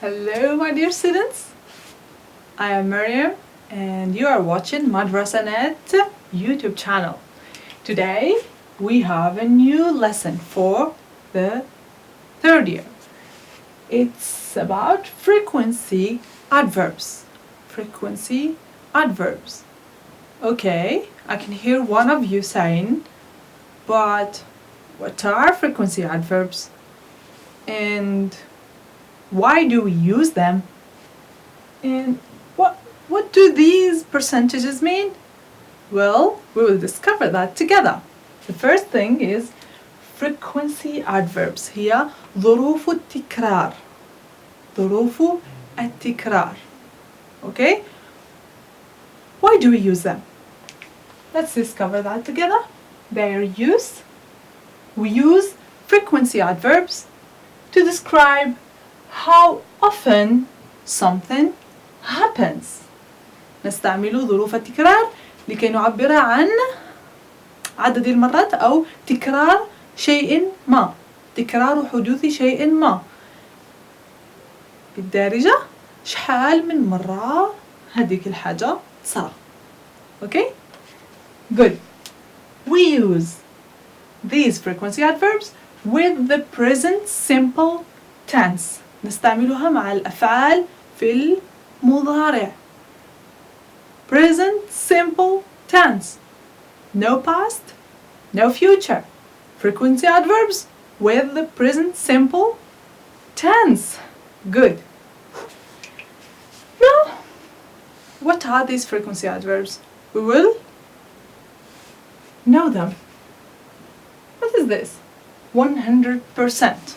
Hello my dear students, I am Miriam and you are watching Madrassa YouTube channel. Today we have a new lesson for the third year. It's about frequency adverbs. Frequency adverbs. Okay, I can hear one of you saying, but what are frequency adverbs? And why do we use them? And what do these percentages mean? Well, we will discover that together. The first thing is frequency adverbs. هي ظروف التكرار. ظروف التكرار. Okay? Why do we use them? Let's discover that together. Their use. We use frequency adverbs to describe how often something happens. نستعمل ظروف التكرار لكي نعبر عن عدد المرات أو تكرار شيء ما. تكرار حدوث شيء ما. بالدارجة شحال من مرة هذيك الحاجة صار. Okay? Good. We use these frequency adverbs with the present simple tense. نستعملها مع الأفعال في المضارع. Present simple tense. No past, no future. Frequency adverbs with the present simple tense. Good. Now, what are these frequency adverbs? We will know them. What is this? 100%.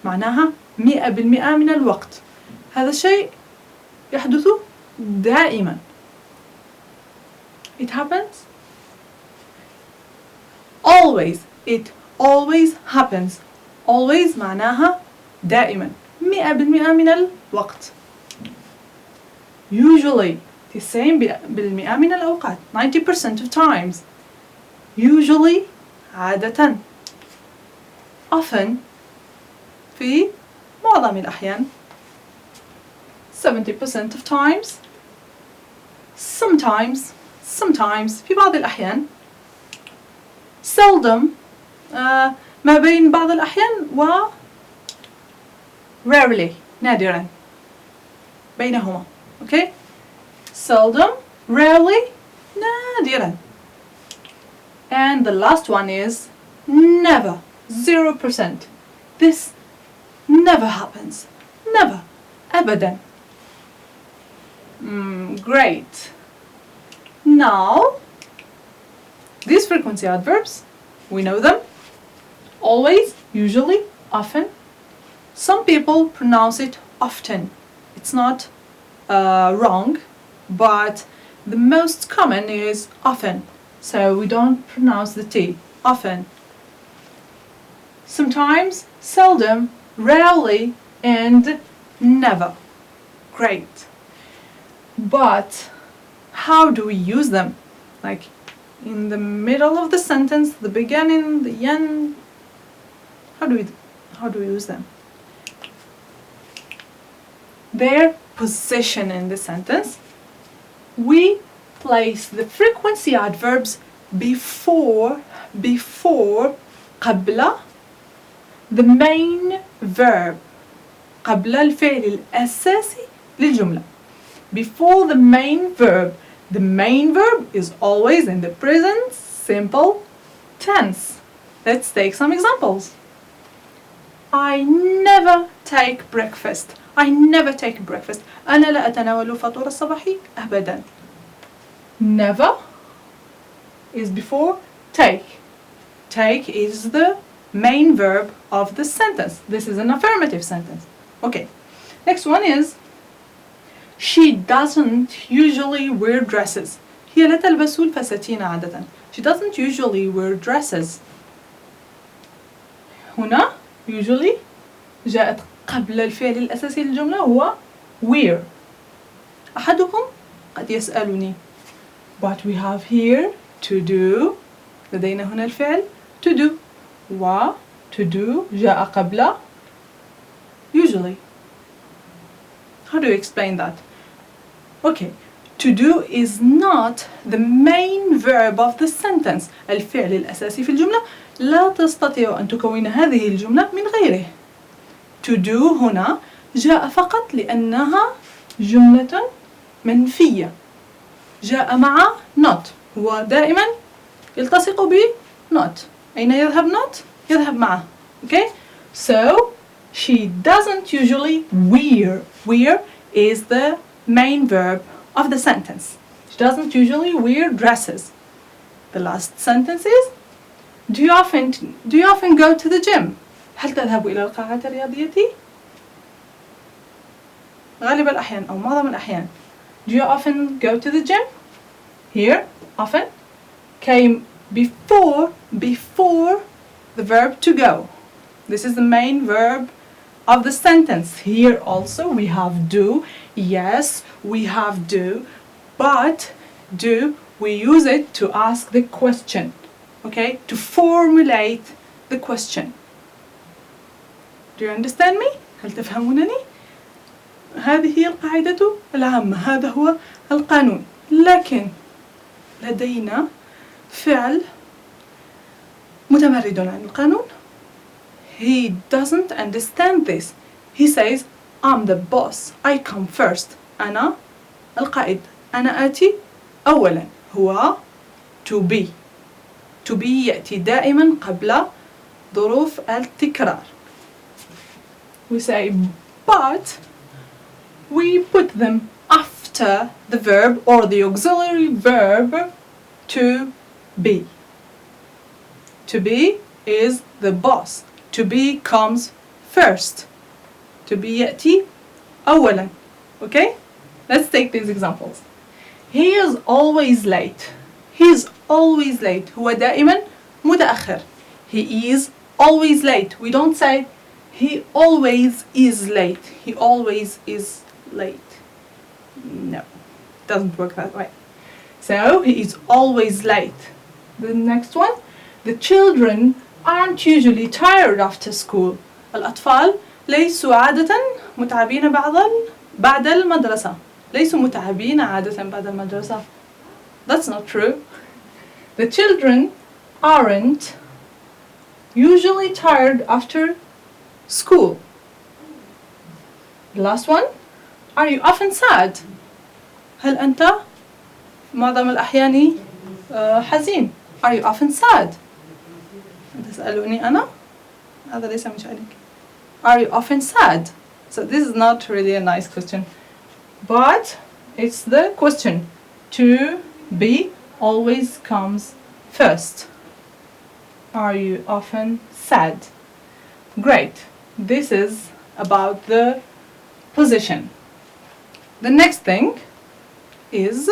معناها 100% من الوقت. هذا الشيء يحدث دائما. It happens always. It always happens. Always معناها دائما 100% من الوقت. Usually 90% من الأوقات. 90% of times. Usually عادة. Often في معظم الأحيان. 70% of times. Sometimes في بعض الأحيان. Seldom ما بين بعض الأحيان و rarely نادرا بينهما. Okay? Seldom, rarely, نادرا. And the last one is never. 0%. This never happens. Never. أبدا. Great. Now, these frequency adverbs, we know them. Always, usually, often. Some people pronounce it often. It's not wrong, but the most common is often. So we don't pronounce the T. Often. Sometimes, seldom, rarely, and never. Great. But how do we use them? Like in the middle of the sentence, the beginning, the end. How do we use them? Their position in the sentence. We place the frequency adverbs before قبل the main verb. قبل الفعل الأساسي للجملة. Before the main verb. The main verb is always in the present simple tense. Let's take some examples. I never take breakfast. I never take breakfast. أنا لا أتناول الفطور الصباحي أبدا. Never is before take. Take is the main verb of the sentence. This is an affirmative sentence. Okay. Next one is she doesn't usually wear dresses. هي لا تلبس الفساتين عادة. She doesn't usually wear dresses. هنا usually جاءت قبل الفعل الأساسي للجملة هو wear. أحدكم قد يسألني but we have here to do. لدينا هنا الفعل to do. و to do جاء قبل usually. How do you explain that? Okay, to do is not the main verb of the sentence. الفعل الأساسي في الجملة لا تستطيع أن تكون هذه الجملة من غيره. To do هنا جاء فقط لأنها جملة منفية. جاء مع not. هو دائما يلتصق ب not. أين يذهب not؟ يذهب معه. Okay? So she doesn't usually wear. Wear is the main verb of the sentence. She doesn't usually wear dresses. The last sentence is do you often go to the gym? هل تذهب إلى القاعة الرياضية؟ غالب الأحيان أو معظم الأحيان. Do you often go to the gym? Here, often came before the verb to go. This is the main verb of the sentence. Here also we have do. Yes, we have do, but do we use it to ask the question, okay? To formulate the question. Do you understand me? هل تفهمونني؟ هذه هي القاعدة العامة. هذا هو القانون. لكن لدينا فعل متمرد عن القانون. He doesn't understand this. He says, I'm the boss. I come first. أنا القائد. أنا آتي أولا. هو to be. To be يأتي دائما قبل ظروف التكرار. We say but we put them after the verb or the auxiliary verb to be. To be is the boss. To be comes first. To be يأتي أولا. Okay? Let's take these examples. He is always late. He is always late. هو دائما متأخر. He is always late. We don't say he always is late. He always is late. No, it doesn't work that way. So he is always late. The next one. The children aren't usually tired after school. الأطفال ليسوا عادة متعبين بعد المدرسة. ليسوا متعبين عادة بعد المدرسة. That's not true. The children aren't usually tired after school. The last one. Are you often sad? هل أنت معظم الأحيان حزين? Are you often sad? تسألوني أنا؟ هذا ليس من شأنك. Are you often sad? So this is not really a nice question. But it's the question. To be always comes first. Are you often sad? Great. This is about the position. The next thing is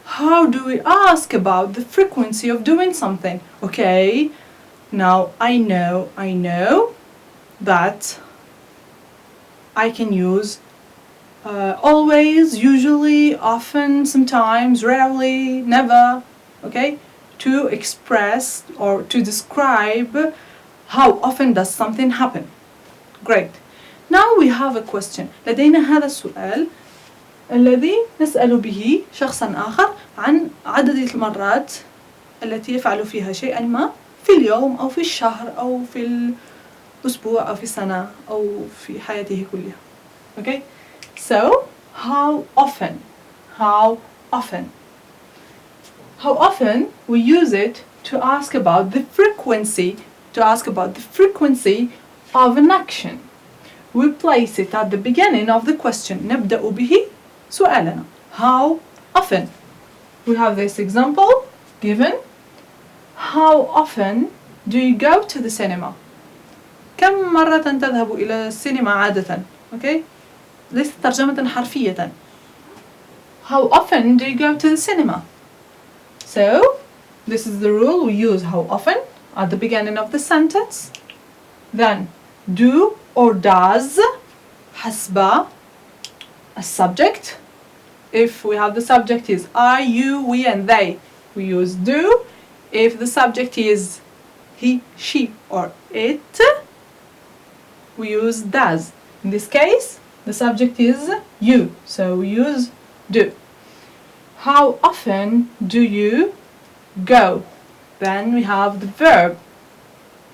how do we ask about the frequency of doing something? Okay, now I know that I can use always, usually, often, sometimes, rarely, never, okay, to express or to describe how often does something happen. Great. Now we have a question. لدينا هذا السؤال الذي نسأل به شخصا آخر عن عدد المرات التي يفعل فيها شيئا ما في اليوم أو في الشهر أو في الأسبوع أو في السنة أو في حياته كلها. Okay? So, how often we use it to ask about the frequency of an action. We place it at the beginning of the question. نبدأ به سؤالنا. How often? We have this example given. How often do you go to the cinema? كم مرة تذهب إلى السينما عادة؟ Okay? ليست ترجمة حرفية. How often do you go to the cinema? So, this is the rule. We use how often at the beginning of the sentence. Then, do or does حسب a subject. If we have the subject is I, you, we and they, we use do. If the subject is he, she or it, we use does. In this case, The subject is you, so we use do. How often do you go? Then we have the verb,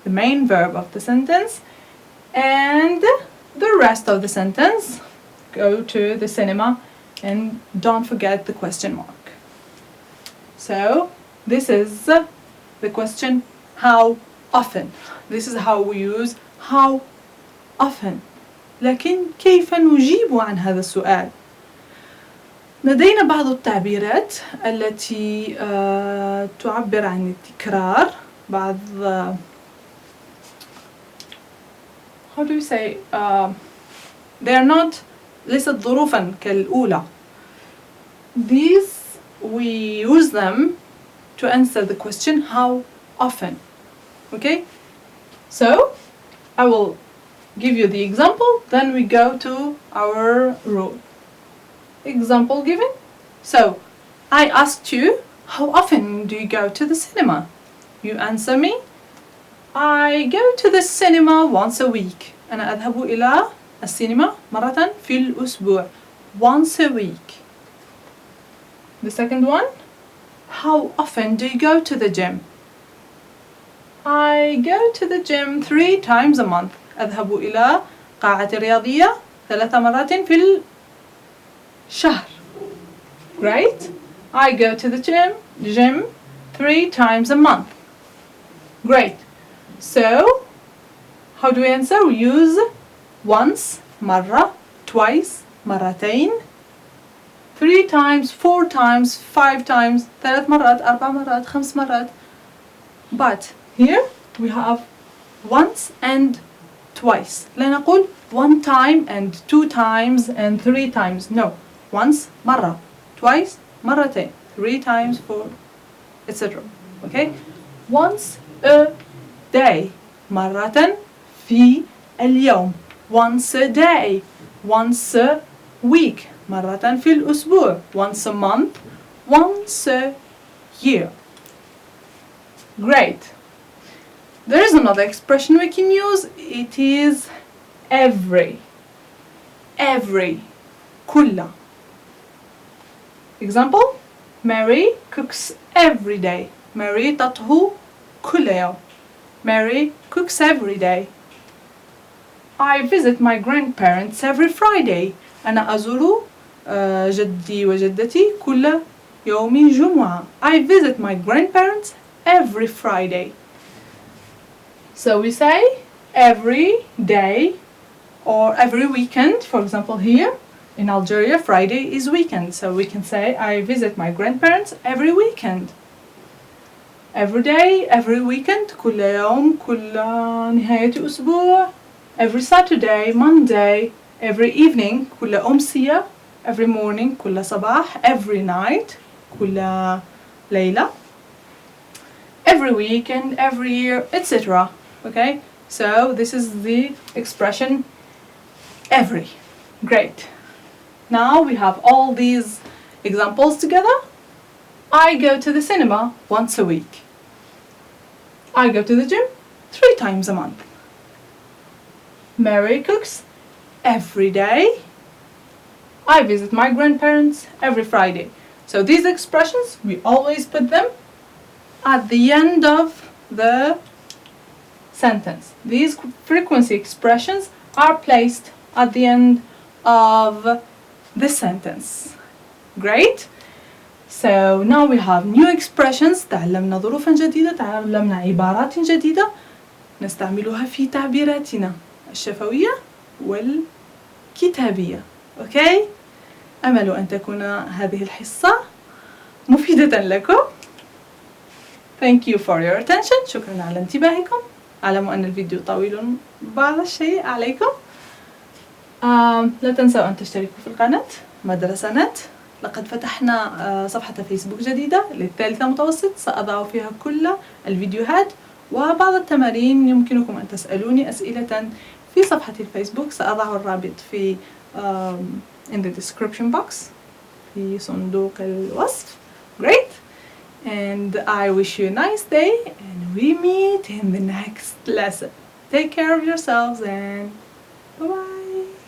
the main verb of the sentence, and the rest of the sentence. Go to the cinema, and don't forget the question mark. So this is the question, how often. This is how we use how often. لكن كيف نجيب عن هذا السؤال؟ لدينا بعض التعبيرات التي تعبر عن التكرار. بعض how do you say they are not ليست ظروفا كالأولى. These we use them to answer the question how often. Okay, so I will give you the example, then we go to our rule. Example given. So I asked you, how often do you go to the cinema? You answer me, I go to the cinema once a week. أنا أذهب إلى السينما مرة في الأسبوع. Once a week. The second one, how often do you go to the gym? I go to the gym 3 times a month. أذهب إلى قاعة رياضية 3 مرات في الشهر. Right? I go to the gym 3 times a month. Great. So, how do we answer? We use once, مرة, twice, مرتين, 3 times, 4 times, 5 times, 3 مرات, 4 مرات, 5 مرات. But here we have once and twice. لا نقول 1 time and 2 times and 3 times. No. Once, مرة. Twice, مرتين. 3 times, 4, etc. Okay? Once a day. مرة في اليوم. Once a day. Once a week. مرة في الأسبوع. Once a month. Once a year. Great. There is another expression we can use. It is every. Every. كل. Example, Mary cooks every day. Mary تطهو كل يوم. Mary cooks every day. I visit my grandparents every Friday. أنا أزور جدي وجدتي كل يوم جمعة. I visit my grandparents every Friday. So we say every day or every weekend. For example, here in Algeria, Friday is weekend. So we can say I visit my grandparents every weekend. Every day, every weekend, كل يوم, كل نهاية أسبوع. Every Saturday, Monday, every evening, كل أمسية. Every morning, كل صباح. Every night, كل ليلة. Every weekend, every year, etc. Okay, so this is the expression every. Great. Now we have all these examples together. I go to the cinema once a week. I go to the gym 3 times a month. Mary cooks every day. I visit my grandparents every Friday. So these expressions, we always put them at the end of the sentence. These frequency expressions are placed at the end of the sentence. Great. So now we have new expressions. تعلمنا ظروفا جديدة، تعلمنا عبارات جديدة نستعملها في تعبيراتنا الشفوية والكتابية. Okay? أمل أن تكون هذه الحصة مفيدة لكم. Thank you for your attention. شكرا على انتباهكم. أعلم أن الفيديو طويل بعض الشيء عليكم. لا تنسوا أن تشتركوا في القناة مدرسة نت. لقد فتحنا صفحة فيسبوك جديدة للثالثة متوسط، سأضع فيها كل الفيديوهات وبعض التمارين. يمكنكم أن تسألوني أسئلة في صفحة الفيسبوك، سأضع الرابط في in the description box في صندوق الوصف. Great, and I wish you a nice day and we meet in the next lesson. Take care of yourselves and